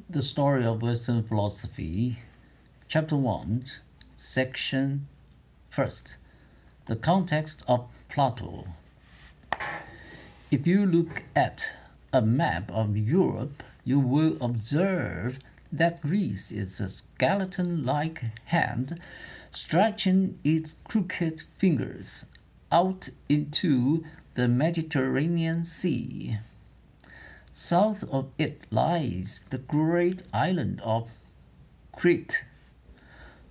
The Story of Western Philosophy, Chapter 1, Section 1. The Context of Plato. If you look at a map of Europe, you will observe that Greece is a skeleton-like hand stretching its crooked fingers out into the Mediterranean Sea. South of it lies the great island of Crete,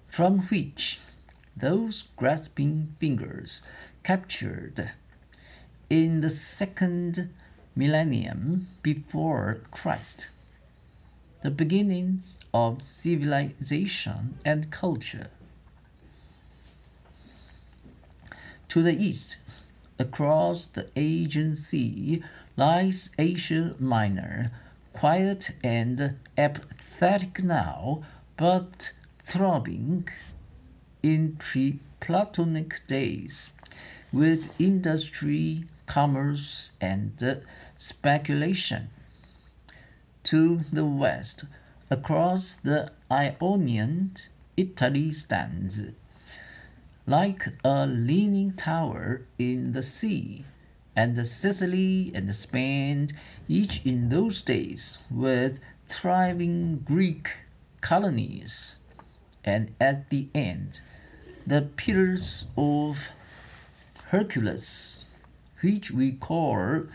from which those grasping fingers captured in the second millennium before Christ the beginnings of civilization and culture. To the east, across the Aegean Sea, lies Asia Minor, quiet and apathetic now, but throbbing in pre-Platonic days, with industry, commerce, and speculation. To the west, across the Ionian, Italy stands, like a leaning tower in the sea, and Sicily and Spain, each in those days with thriving Greek colonies, and at the end, the Pillars of Hercules, which we call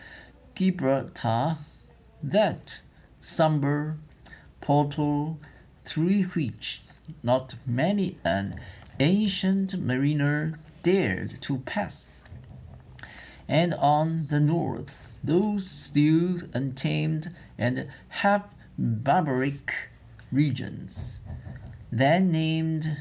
Gibraltar, that sombre portal through which not many an ancient mariner dared to pass. And on the north, those still untamed and half barbaric regions, then named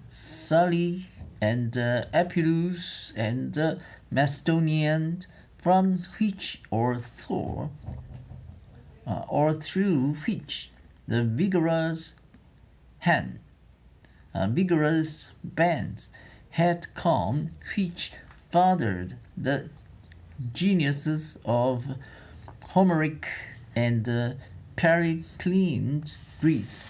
Sully and Epirus and Macedonian, from which or through which the vigorous bands had come, which fathered the geniuses of Homeric and Periclean Greece.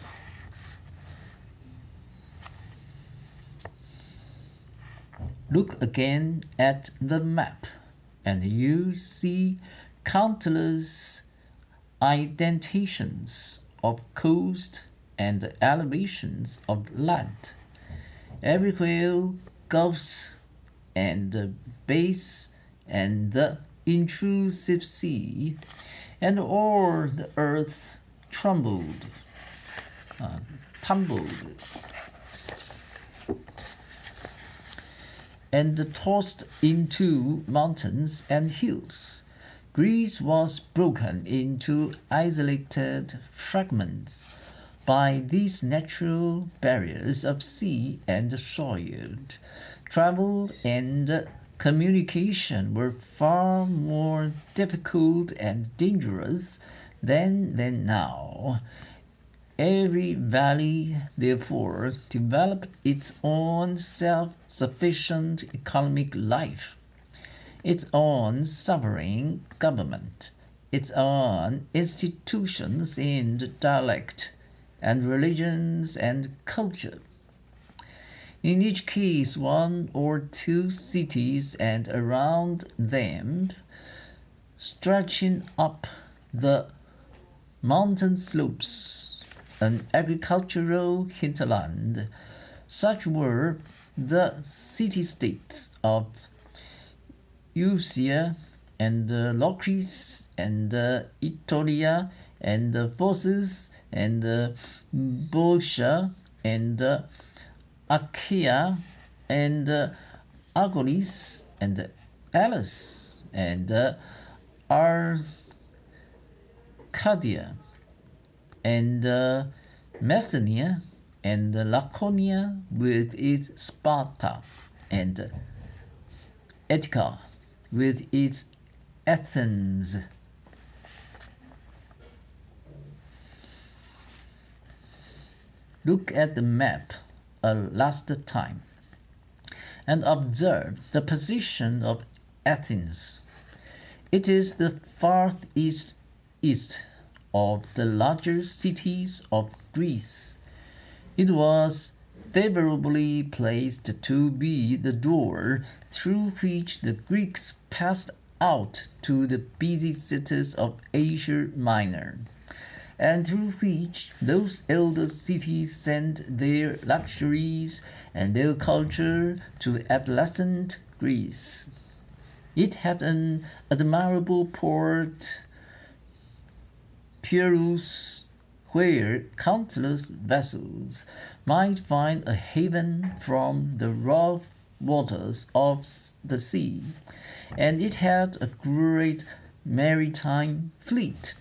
Look again at the map, and you see countless indentations of coast and elevations of land, everywhere gulfs and bays and the intrusive sea, and all the earth tumbled, and tossed into mountains and hills. Greece was broken into isolated fragments by these natural barriers of sea and soil. Travel and communication were far more difficult and dangerous then than now. Every valley, therefore, developed its own self-sufficient economic life, its own sovereign government, its own institutions in dialect and religions and culture. In each case, one or two cities, and around them, stretching up the mountain slopes, an agricultural hinterland. Such were the city-states of Eusia and Locris and Aetolia and Phocis and Boeotia and Achaia and Argolis and Elis and Arcadia and Messenia and Laconia with its Sparta, and Attica with its Athens. Look at the map a last time and observe the position of Athens. It is the far east of the larger cities of Greece. It was favorably placed to be the door through which the Greeks passed out to the busy cities of Asia Minor, and through which those elder cities sent their luxuries and their culture to adolescent Greece. It had an admirable port, Pyrrhus, where countless vessels might find a haven from the rough waters of the sea, and it had a great maritime fleet.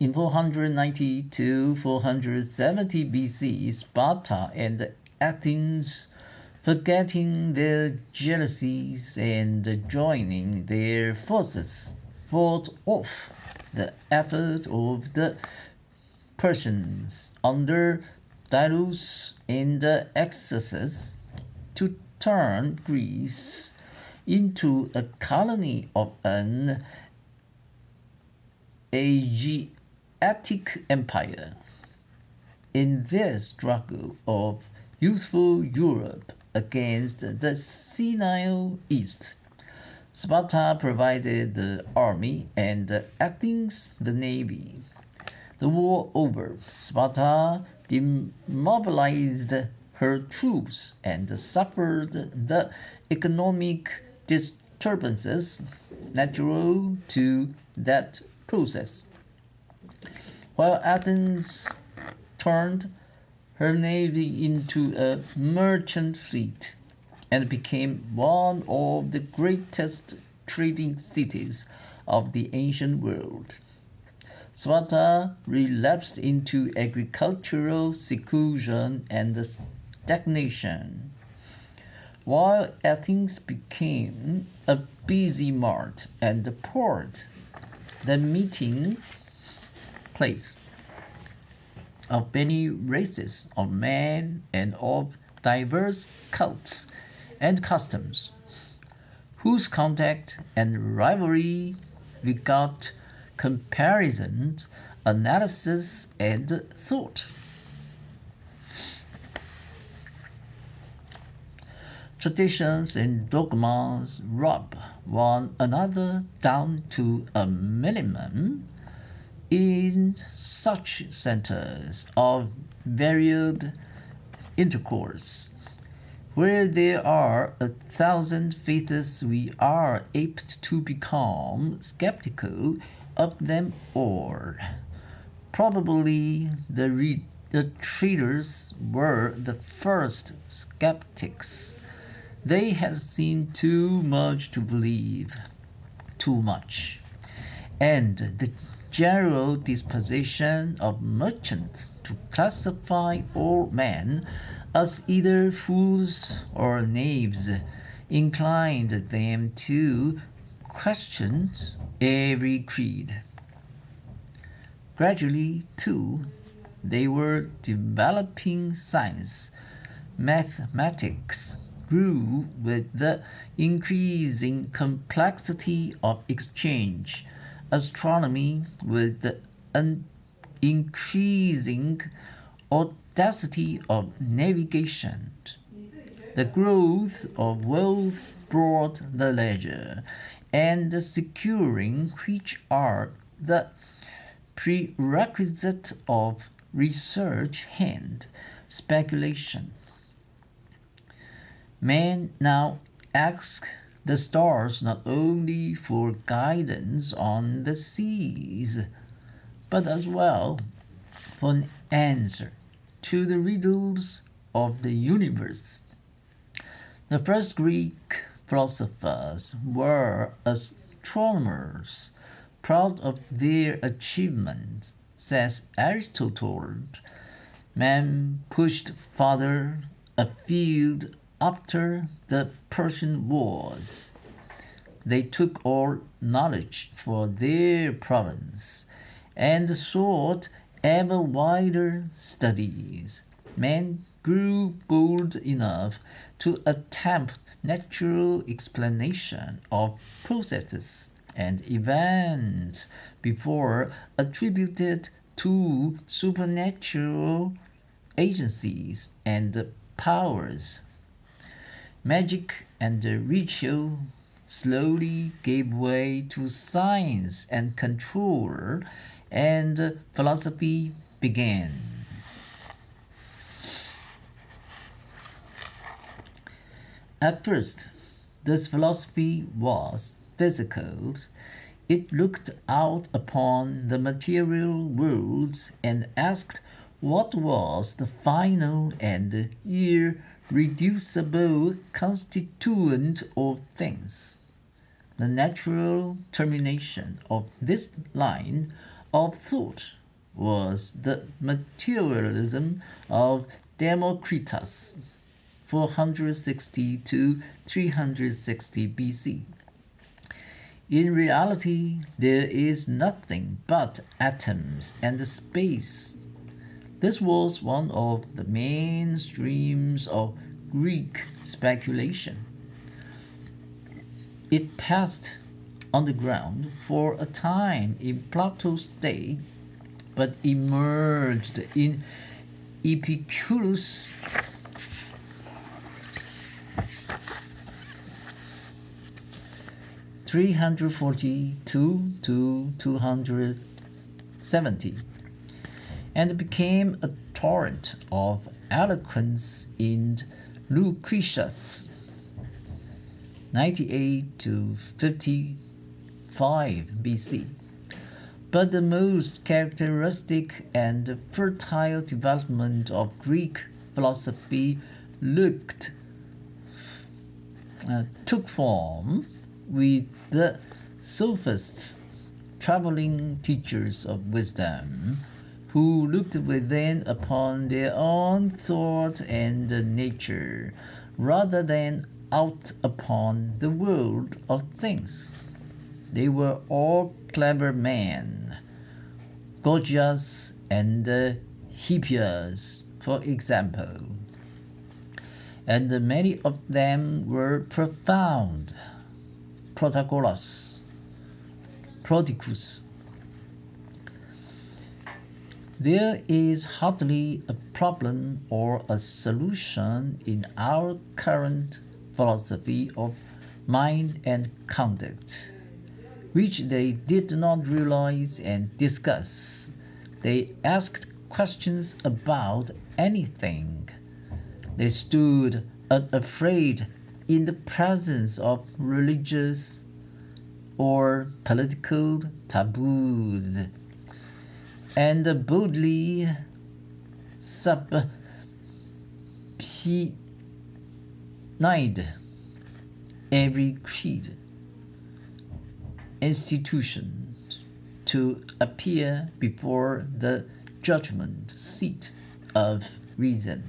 In 490 to 470 BC, Sparta and Athens, forgetting their jealousies and joining their forces, fought off the effort of the Persians under Darius and Xerxes to turn Greece into a colony of an Asiatic empire. In this struggle of youthful Europe against the senile East, Sparta provided the army and Athens the navy. The war over, Sparta demobilized her troops and suffered the economic disturbances natural to that process, while Athens turned her navy into a merchant fleet and became one of the greatest trading cities of the ancient world. Sparta relapsed into agricultural seclusion and stagnation, while Athens became a busy mart and port, the meeting place of many races of men and of diverse cults and customs, whose contact and rivalry begot comparison, analysis, and thought. Traditions and dogmas rub one another down to a minimum in such centers of varied intercourse. Where there are 1,000 faiths, we are apt to become skeptical of them all. Probably the traders were the first skeptics. They had seen too much to believe too much, and the general disposition of merchants to classify all men as either fools or knaves inclined them to question every creed. Gradually, too, they were developing science. Mathematics grew with the increasing complexity of exchange, astronomy with the increasing audacity of navigation. The growth of wealth brought the leisure and the securing, which are the prerequisite of research and speculation. Men now ask the stars not only for guidance on the seas, but as well for an answer to the riddles of the universe. The first Greek philosophers were astronomers, proud of their achievements, says Aristotle. Man pushed farther afield after the Persian Wars. They took all knowledge for their province and sought ever wider studies. Men grew bold enough to attempt natural explanation of processes and events before attributed to supernatural agencies and powers. Magic and ritual slowly gave way to science and control, and philosophy began. At first, this philosophy was physical. It looked out upon the material world and asked what was the final and irreducible constituent of things. The natural termination of this line of thought was the materialism of Democritus, 460 to 360 BC. In reality, there is nothing but atoms and space. This was one of the main streams of Greek speculation. It passed underground for a time in Plato's day, but emerged in Epicurus' 342 to 270, and became a torrent of eloquence in Lucretius, 98 to 55 BC. But the most characteristic and fertile development of Greek philosophy took form with the sophists, traveling teachers of wisdom, who looked within upon their own thought and nature, rather than out upon the world of things. They were all clever men, Gorgias and Hippias, for example, and many of them were profound. Protagoras, Prodicus. There is hardly a problem or a solution in our current philosophy of mind and conduct which they did not realize and discuss. They asked questions about anything. They stood unafraid in the presence of religious or political taboos, and boldly subpoenaed every creed, institution to appear before the judgment seat of reason.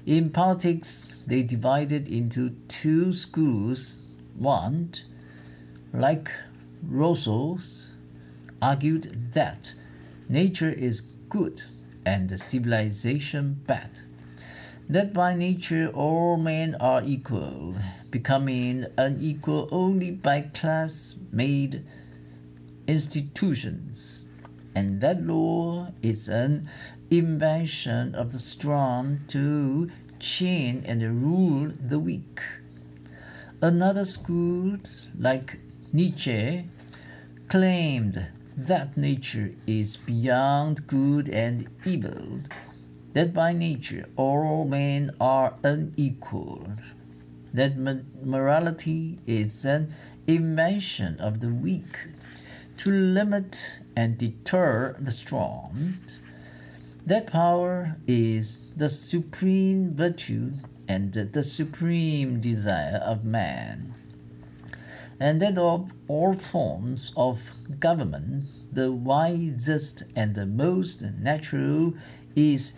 In politics, they divided into two schools. One, like Rousseau, argued that nature is good and civilization bad, that by nature all men are equal, becoming unequal only by class-made institutions, and that law is an invention of the strong to chain and rule the weak. Another school, like Nietzsche, claimed that nature is beyond good and evil, that by nature all men are unequal, that morality is an invention of the weak to limit and deter the strong, that power is the supreme virtue and the supreme desire of man, and that of all forms of government the wisest and the most natural is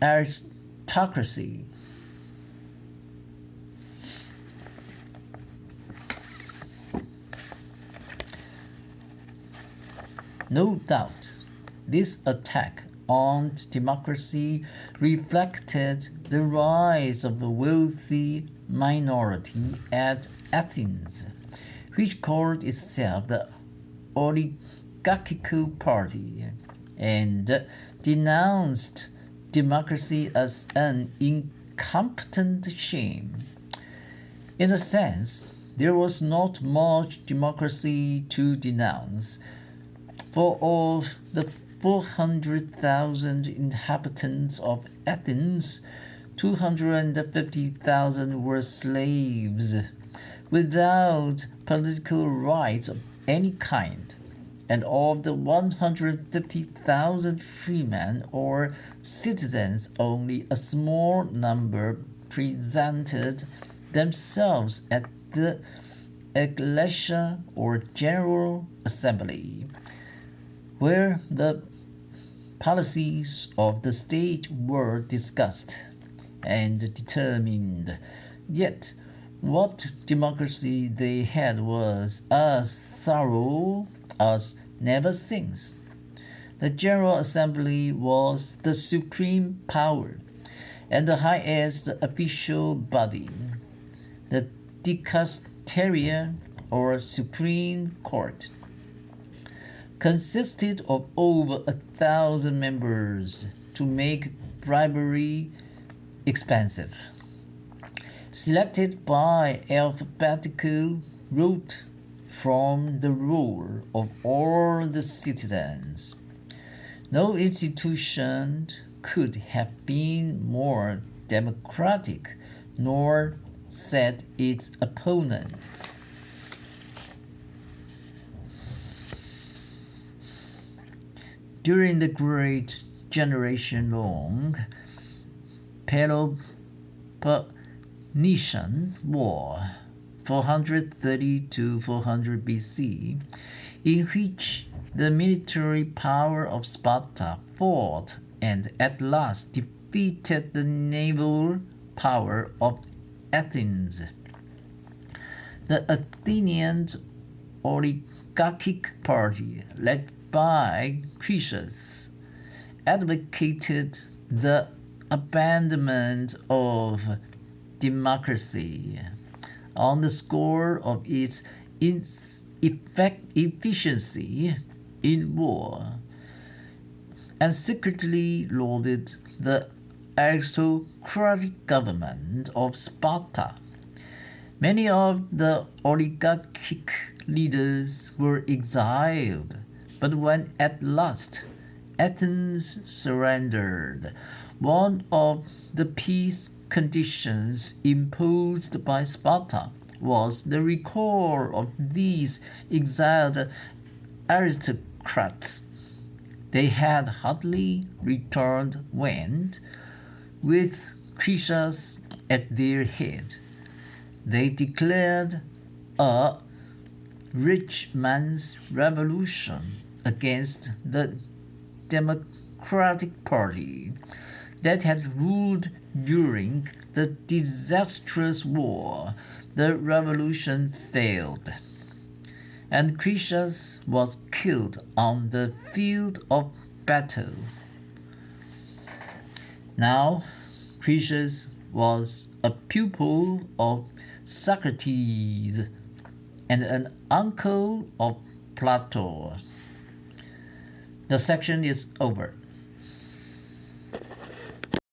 aristocracy. No doubt, this attack on democracy reflected the rise of wealthy minority at Athens, which called itself the oligarchical party, and denounced democracy as an incompetent shame. In a sense, there was not much democracy to denounce, for of the 400,000 inhabitants of Athens, 250,000 were slaves, without political rights of any kind, and of the 150,000 freemen or citizens, only a small number presented themselves at the ecclesia or general assembly, where the policies of the state were discussed and determined. Yet what democracy they had was as thorough as never since. The General Assembly was the supreme power and the highest official body. The dicasteria, or Supreme Court, consisted of over 1,000 members to make bribery expensive, selected by alphabetical rote from the roll of all the citizens. No institution could have been more democratic, nor said its opponents. During the great generation-long Peloponnesian War, 430 to 400 BC, in which the military power of Sparta fought and at last defeated the naval power of Athens. The Athenian oligarchic party, led by Croesus, advocated the abandonment of democracy on the score of its efficiency in war, and secretly lauded the aristocratic government of Sparta. Many of the oligarchic leaders were exiled, but when at last Athens surrendered, one of the peace conditions imposed by Sparta was the recall of these exiled aristocrats. They had hardly returned when, with Croesus at their head, they declared a rich man's revolution against the Democratic Party that had ruled during the disastrous war. The revolution failed, and Croesus was killed on the field of battle. Now, Croesus was a pupil of Socrates and an uncle of Plato. The section is over.